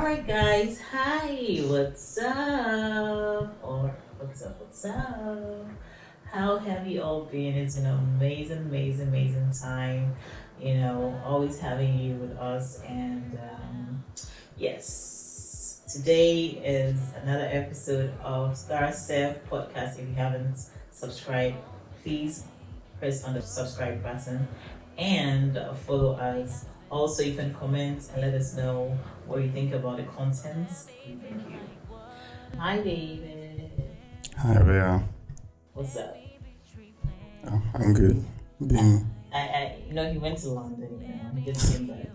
Alright guys, hi, what's up? Or what's up? How have you all been? It's an amazing time, always having you with us. And yes, today is another episode of Starserve podcast. If you haven't subscribed, please press on the subscribe button and follow us. Also, you can comment and let us know what you think about the contents. Thank you. Hi, David. Hi, Rhea. What's up? Oh, I'm good. He went to London. He just came back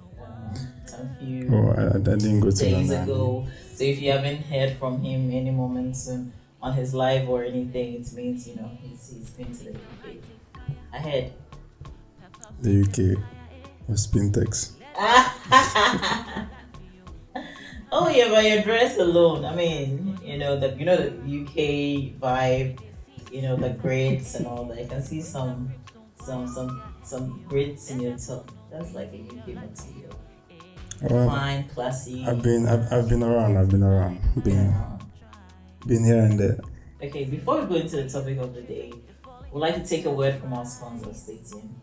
some few I didn't go to days London ago. So if you haven't heard from him any moment soon on his live or anything, it means he's been to the UK. Ahead. The UK or Spintex. Oh yeah, by your dress alone. I mean, the UK vibe, the grades and all that. I can see some grits in your top. That's like a UK material. Fine, classy. I've been around. Been here and there. Okay, before we go into the topic of the day, we'd like to take a word from our sponsor. Stay tuned.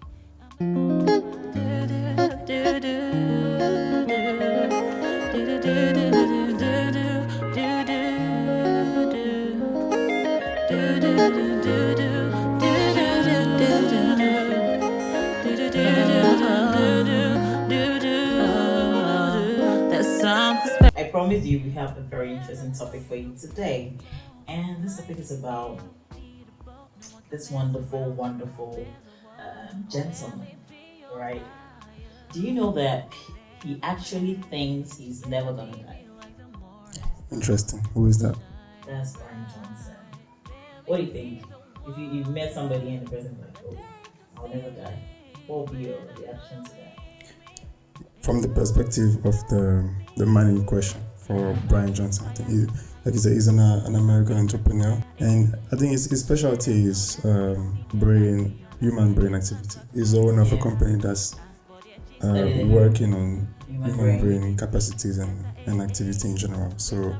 I promise you we have a very interesting topic for you today, and this topic is about this wonderful gentleman, right? Do you know that he actually thinks he's never gonna die? Interesting. Who is that? That's Brian Johnson. What do you think? If you met somebody and the person's like, oh, I'll never die, what would be your reaction to that? From the perspective of the man in question, for Brian Johnson, I think he's an American entrepreneur, and I think his specialty is human brain activity. He's the owner of a company that's working on human brain capacities and activity in general. So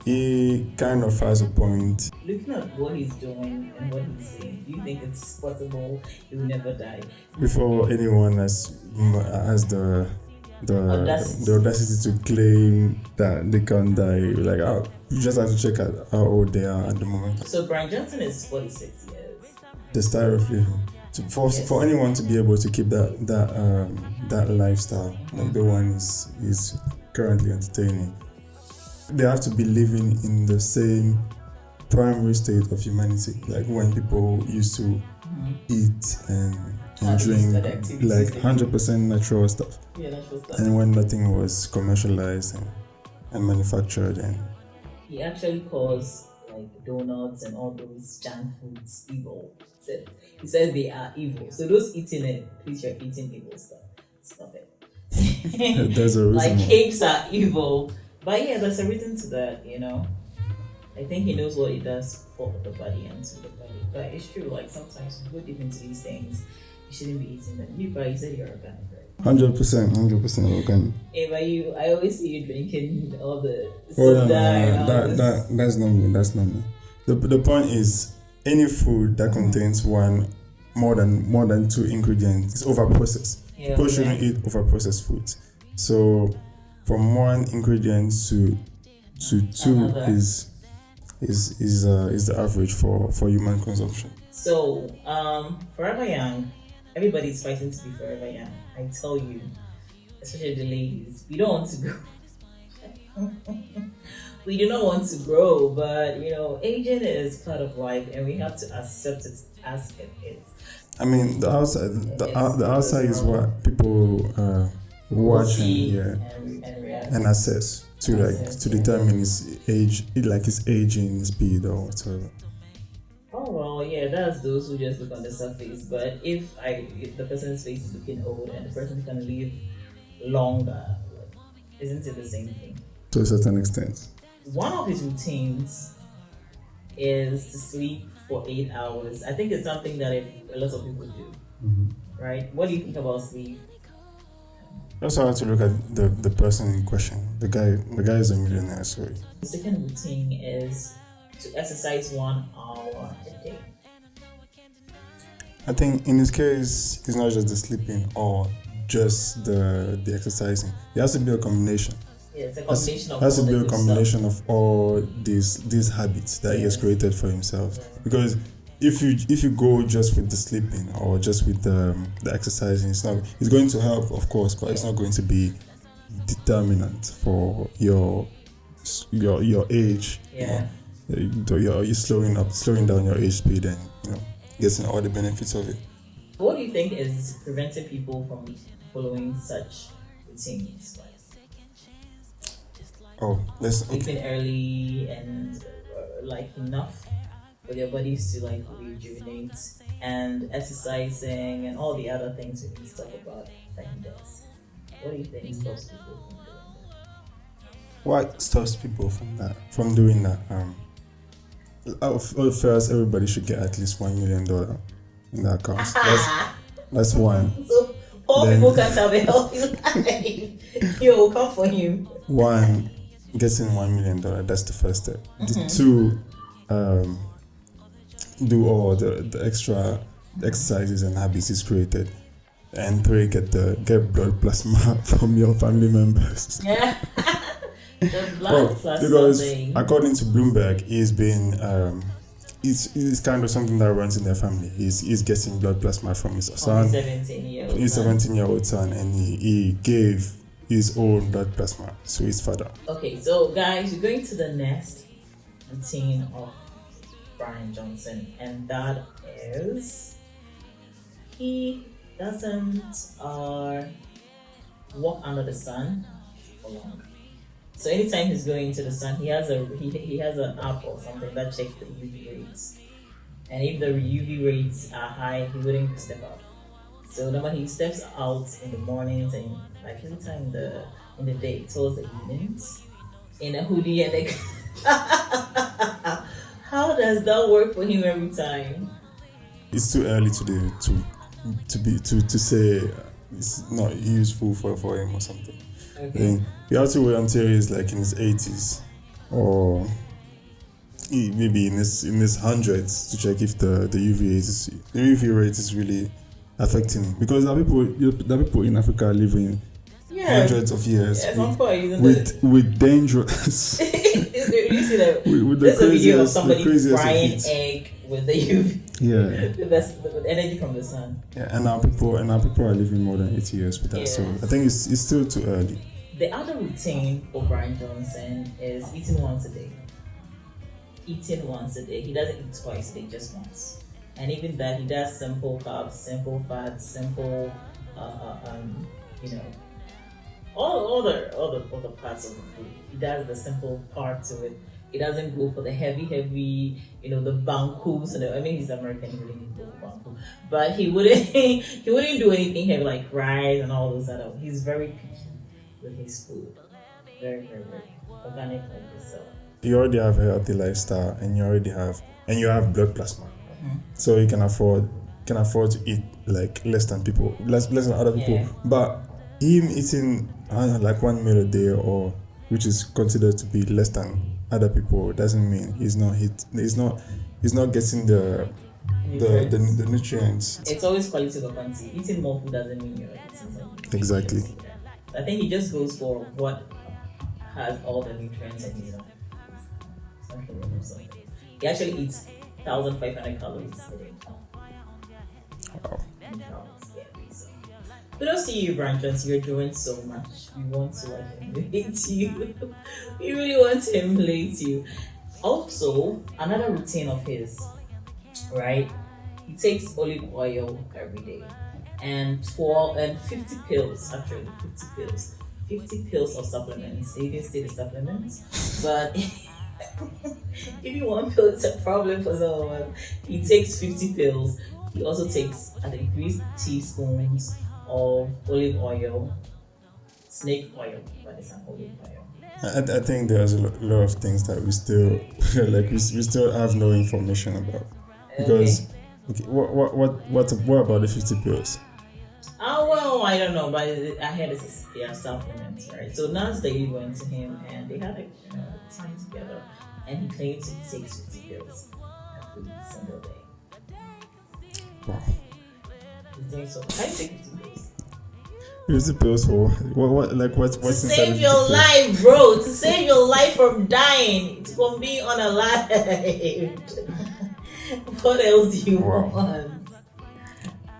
he kind of has a point. Looking at what he's doing and what he's saying, do you think it's possible he will never die? Before anyone has the audacity to claim that they can't die, you just have to check out how old they are at the moment. So Brian Johnson is 46 years. The style of living. For anyone to be able to keep that lifestyle, like the one is currently entertaining, they have to be living in the same primary state of humanity, like when people used to eat and drink like 100% natural stuff. Yeah, natural stuff. And when nothing was commercialized and manufactured. And he actually calls like donuts and all those junk foods evil. He says they are evil. So those eating it, please, you're eating evil stuff. Stop it. There's a reason. Like cakes are evil. But yeah, there's a reason to that, I think he knows what it does for the body and to the body. But it's true, like sometimes when you go deep into these things, you shouldn't be eating them. You said you're organic, right? 100% organic. Hey, but I always see you drinking all the soda. That's not me. The point is, any food that contains more than two ingredients is overprocessed. Yeah, People shouldn't eat overprocessed foods. So from one ingredient to two is the average for human consumption. So forever young, everybody's fighting to be forever young. I tell you, especially the ladies, we don't want to grow. We do not want to grow, but aging is part of life, and we have to accept it as it is. I mean, the outside is what people watch and assess to determine his age, his aging speed or whatever. Oh well, yeah, that's those who just look on the surface. But if the person's face is looking old and the person can live longer, isn't it the same thing? To a certain extent. One of his routines is to sleep for 8 hours. I think it's something that a lot of people do. Mm-hmm. Right? What do you think about sleep? Also, I have to look at the person in question. the guy is a millionaire. So The second routine is to exercise 1 hour a day. I think in his case, it's not just the sleeping or just the exercising. It has to be a combination. Yeah, it's a combination of It has to all be the a good combination of all these habits that he has created for himself. Yeah. Because if you go just with the sleeping or just with the exercising, it's going to help, of course, but it's not going to be determinant for your age. Yeah. You're slowing down your age speed, and getting all the benefits of it. What do you think is preventing people from following such routines? Sleeping early and like enough for their bodies to like rejuvenate, and exercising and all the other things we can talk about that he does. What do you think stops people from doing that? What stops people from doing that? First, everybody should get at least $1 million in their accounts. That's one. So poor people can't have a healthy life. Yo, will come for him. One, getting $1 million. That's the first step. The two, do all the extra exercises and habits he's created, and three, get blood plasma from your family members. Yeah. The blood plasma because thing. according to Bloomberg, he's been it's kind of something that runs in their family. He's getting blood plasma from his son. 17-year-old son, and he gave his own blood plasma to his father. Okay, so guys, we're going to the next routine of Brian Johnson, and that is he doesn't walk under the sun for long. So anytime he's going into the sun, he has an app or something that checks the UV rates, and if the UV rates are high, he wouldn't step out. So normally he steps out in the mornings and like anytime in the day towards the evenings in a hoodie and a How does that work for him every time? It's too early to say it's not useful for him or something. Okay. You have to wait until he's like in his 80s or maybe in his hundreds to check if the UV rate is really affecting him, because there are people in Africa living hundreds of years with dangerous with there's a video of somebody frying egg with the UV with energy from the sun. Yeah, and our people are living more than 80 years with that. Yes. So I think it's still too early. The other routine for Brian Johnson is eating once a day. He doesn't eat twice a day, just once. And even that, he does simple carbs, simple fats, simple, all the parts of the food. He does the simple part to it. He doesn't go for the heavy, the bankus. He's American, he wouldn't go for banku. But he wouldn't do anything heavy like rice and all those other. He's very picky with his food. Very, very, very organic like this. So you already have a healthy lifestyle, and you have blood plasma. Mm-hmm. So you can afford to eat like less than other people. Yeah. But him eating like 1 meal a day, or which is considered to be less than other people, doesn't mean he's not getting the nutrients. It's always quality over quantity. Eating more food doesn't mean you're eating something. Exactly. I think he just goes for what has all the nutrients and he actually eats 1,500 calories a day. Wow. We don't see you, Brian Johnson. You're doing so much. We want to emulate you. We really want to emulate you. Also, another routine of his, right? He takes olive oil every day, and 50 pills. Actually, 50 pills of supplements. They didn't say the supplements, but if one pill, it's a problem for someone. He takes 50 pills. He also takes, I think, 3 teaspoons of olive oil, snake oil, but it's an olive oil. I think there's a lot of things that we still we still have no information about. Because what about the 50 pills? Well, Oh, I don't know, but I had their supplements, right? So Nas Daily went to him and they had a time together, and he claimed he takes 50 pills every single day. Wow. He's doing so. I take 50 pills. 50 pills for what's To save your life, bro. To save your life from dying, from being unalived. What else do you want?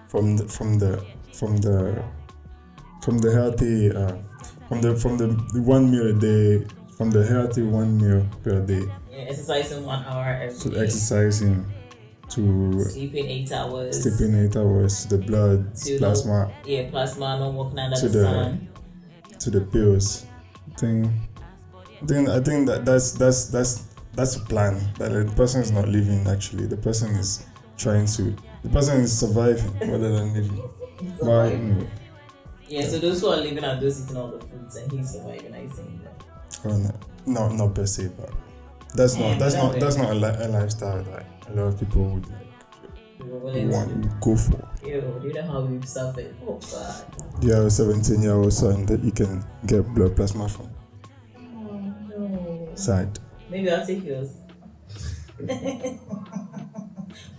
From the healthy from the 1 meal a day, from the healthy 1 meal per day. Yeah, exercising 1 hour every day. Exercising to sleeping 8 hours. The blood, to plasma. Plasma, not walking under the sun. To the pills. I think that's a plan that the person is not living. Actually, the person is surviving rather than living. But anyway. Yeah, so those who are living are those eating all the foods, and he's surviving. I think that. Oh no, not per se, but that's not a lifestyle that a lot of people would go for. Ew, do you know how we've suffered? Oh God. You have a 17-year-old son that you can get blood plasma from. Oh no. Sad. Maybe I'll take yours.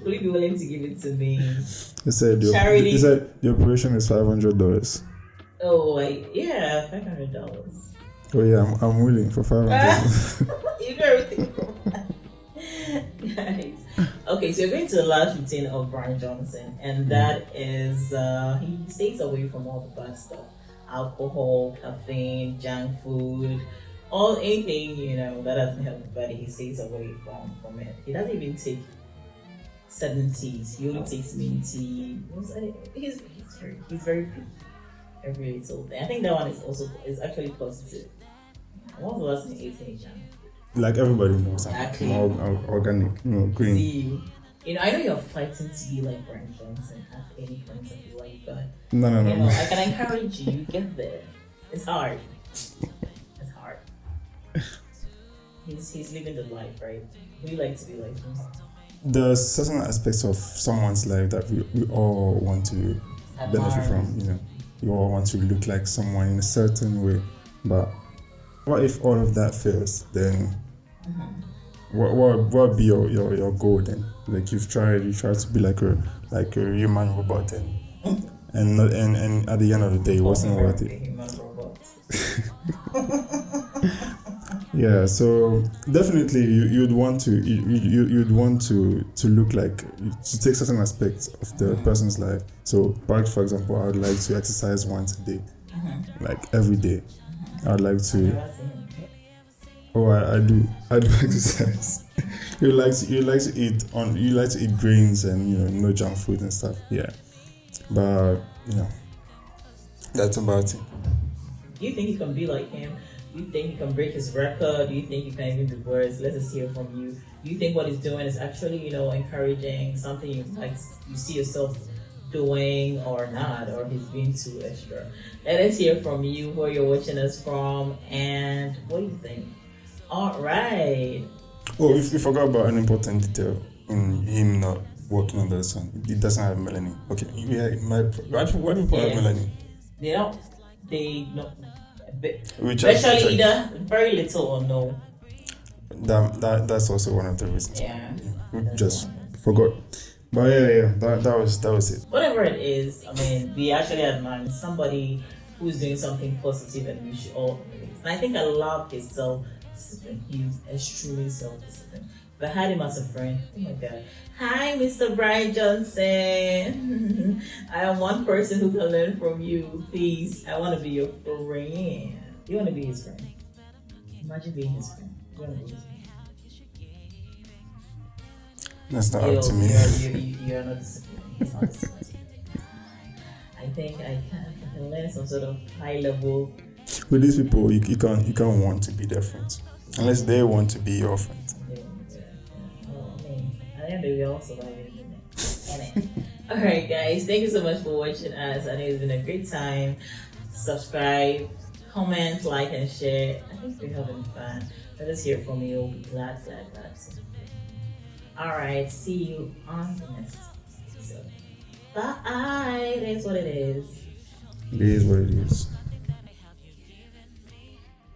Will you be willing to give it to me? He said the operation is $500. Oh, yeah, $500. Oh yeah, I'm willing for $500. You do everything. Guys. Okay, so you're going to the last routine of Brian Johnson, and that is he stays away from all the bad stuff: alcohol, caffeine, junk food, anything that doesn't help the body. He stays away from it. He doesn't even take certain teas. He only takes mint tea. He's very good. Every little thing. I think that one is actually positive. When was the last time you ate any junk? Like everybody knows, more organic, green. See, I know you're fighting to be like Brian Johnson at any point of your life, but no. I can encourage you. Get there. It's hard. It's hard. He's living the life, right? We like to be like him. There's certain aspects of someone's life that we all want to benefit from. You all want to look like someone in a certain way, but what if all of that fails? Then what would be your goal then? Like you try to be like a human robot and at the end of the day it wasn't worth it. Human robot. Yeah, so definitely you'd want to look like, to take certain aspects of the person's life. So, for example, I would like to exercise once a day, like every day. I would like to. Oh, I do exercise. you like to eat grains and no junk food and stuff. Yeah, but that's about it. Do you think you can be like him? Do you think you can break his record? Do you think you can even be worse? Let us hear from you. Do you think what he's doing is actually, encouraging something you see yourself doing or not, or he's being too extra? Let us hear from you, where you're watching us from, and what do you think? All right. Oh, if you forgot about an important detail in him not working under the sun, he doesn't have melanin. Okay, yeah, why do people have melanin? They don't. Virtually either very little or no. That's also one of the reasons. Yeah. Just forgot. But yeah, that was it. Whatever it is, we actually admire somebody who's doing something positive, and we should all emulate. And I think I love his self-discipline. He's extremely self-disciplined. If I had him as a friend, oh my God. Hi, Mr. Brian Johnson. I am one person who can learn from you. Please, I want to be your friend. You want to be his friend? Imagine being his friend. You want to be his friend? That's not up to me. You're not disciplined. He's not disciplined. I think I can learn some sort of high level. With these people, you can't want to be their friends unless they want to be your friends. We all surviving. Alright guys, thank you so much for watching us. I know it's been a great time. Subscribe, comment, like, and share. I think we're having fun. Let us hear from you. We'll be glad. Alright, see you on the next episode. Bye. That's what it is. It is what it is.